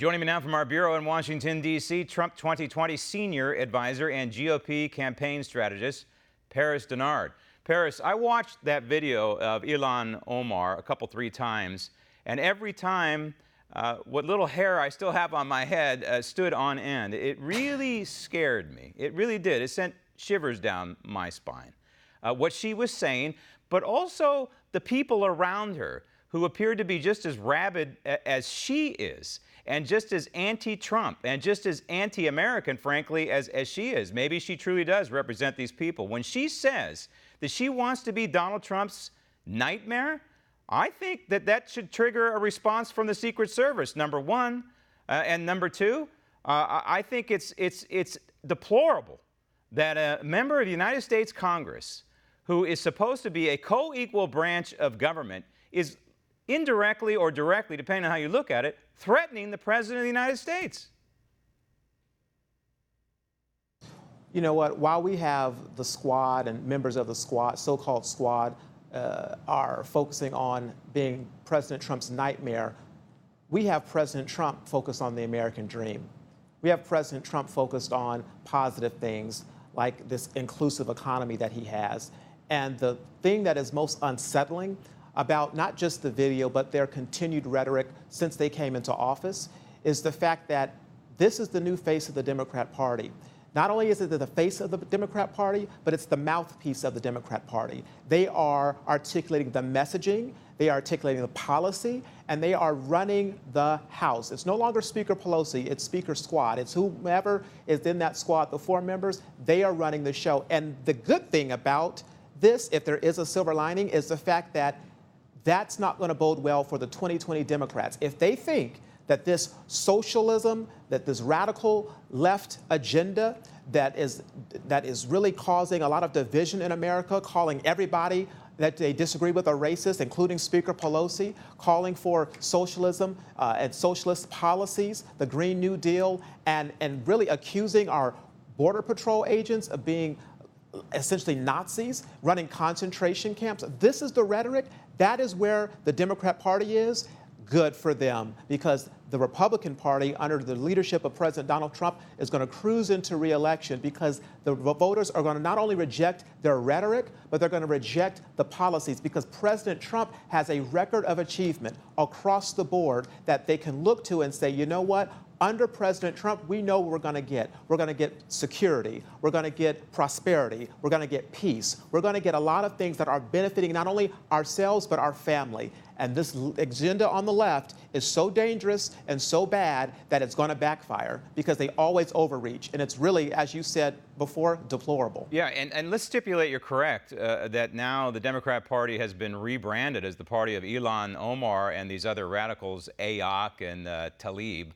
Joining me now from our bureau in Washington, D.C., Trump 2020 senior advisor and GOP campaign strategist, Dennard. Paris, I watched that video of Ilhan Omar a couple, 3 times, and every time what little hair I still have on my head stood on end. It really scared me. It really did. It sent shivers down my spine. What she was saying, but also the people around her who appeared to be just as rabid as she is, and just as anti-Trump, and just as anti-American, frankly, as she is. Maybe she truly does represent these people. When she says that she wants to be Donald Trump's nightmare, I think that should trigger a response from the Secret Service, number one. And number two, I think it's deplorable that a member of the United States Congress, who is supposed to be a co-equal branch of government, is indirectly or directly, depending on how you look at it, threatening the President of the United States. You know what? While we have the squad and members of the squad, so-called squad, are focusing on being President Trump's nightmare, we have President Trump focused on the American dream. We have President Trump focused on positive things like this inclusive economy that he has. And the thing that is most unsettling about not just the video, but their continued rhetoric since they came into office, is the fact that this is the new face of the Democrat Party. Not only is it the face of the Democrat Party, but it's the mouthpiece of the Democrat Party. They are articulating the messaging, they are articulating the policy, and they are running the House. It's no longer Speaker Pelosi, it's Speaker Squad. It's whomever is in that squad, the 4 members, they are running the show. And the good thing about this, if there is a silver lining, is the fact that that's not going to bode well for the 2020 Democrats. If they think that this socialism, that this radical left agenda that is really causing a lot of division in America, calling everybody that they disagree with a racist, including Speaker Pelosi, calling for socialism and socialist policies, the Green New Deal, and really accusing our Border Patrol agents of being essentially Nazis, running concentration camps. This is the rhetoric. That is where the Democrat Party is. Good for them, because the Republican Party, under the leadership of President Donald Trump, is going to cruise into re-election, because the voters are going to not only reject their rhetoric, but they're going to reject the policies, because President Trump has a record of achievement across the board that they can look to and say, you know what? Under President Trump, we know what we're going to get. We're going to get security. We're going to get prosperity. We're going to get peace. We're going to get a lot of things that are benefiting not only ourselves, but our family. And this agenda on the left is so dangerous and so bad that it's going to backfire, because they always overreach. And it's really, as you said before, deplorable. Yeah, and let's stipulate you're correct, that now the Democrat Party has been rebranded as the party of Ilhan Omar and these other radicals, Ayak and Tlaib.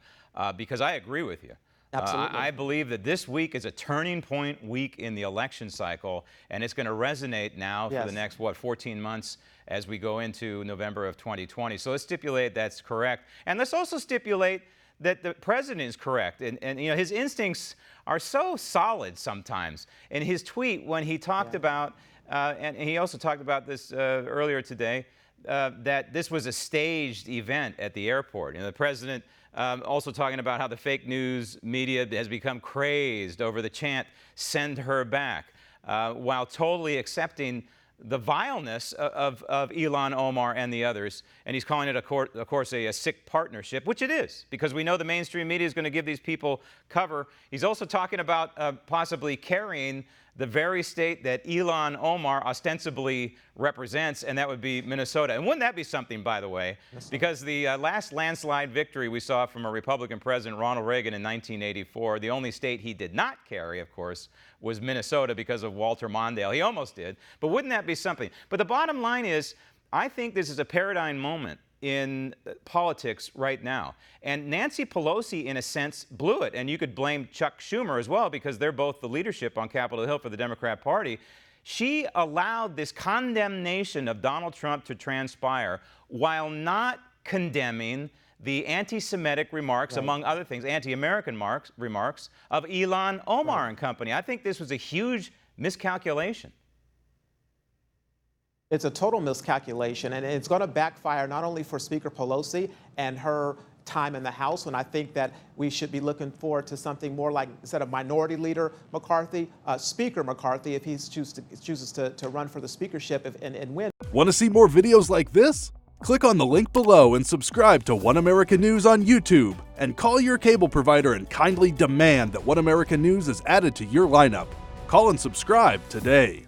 Because I agree with you. Absolutely. I believe that this week is a turning point week in the election cycle, and it's going to resonate now for the next, 14 months as we go into November of 2020. So let's stipulate that's correct. And let's also stipulate that the president is correct. And you know, his instincts are so solid sometimes. In his tweet, when he talked about, and he also talked about this earlier today, that this was a staged event at the airport. You know, the president also talking about how the fake news media has become crazed over the chant, "Send her back," while totally accepting the vileness of Ilhan Omar and the others. And he's calling it, of course, a sick partnership, which it is, because we know the mainstream media is going to give these people cover. He's also talking about possibly carrying the very state that Ilhan Omar ostensibly represents, and that would be Minnesota. And wouldn't that be something, by the way? Because the last landslide victory we saw from a Republican president, Ronald Reagan, in 1984, the only state he did not carry, of course, was Minnesota because of Walter Mondale. He almost did, but wouldn't that be something? But the bottom line is, I think this is a paradigm moment in politics right now. And Nancy Pelosi, in a sense, blew it. And you could blame Chuck Schumer as well, because they're both the leadership on Capitol Hill for the Democrat Party. She allowed this condemnation of Donald Trump to transpire while not condemning the anti-Semitic remarks, among other things, anti-American remarks of Ilhan Omar and company. I think this was a huge miscalculation. It's a total miscalculation, and it's going to backfire not only for Speaker Pelosi and her time in the House, when I think that we should be looking forward to something more like, instead of Minority Leader McCarthy, Speaker McCarthy, if he chooses to run for the speakership and win. Want to see more videos like this? Click on the link below and subscribe to One America News on YouTube, and call your cable provider and kindly demand that One America News is added to your lineup. Call and subscribe today.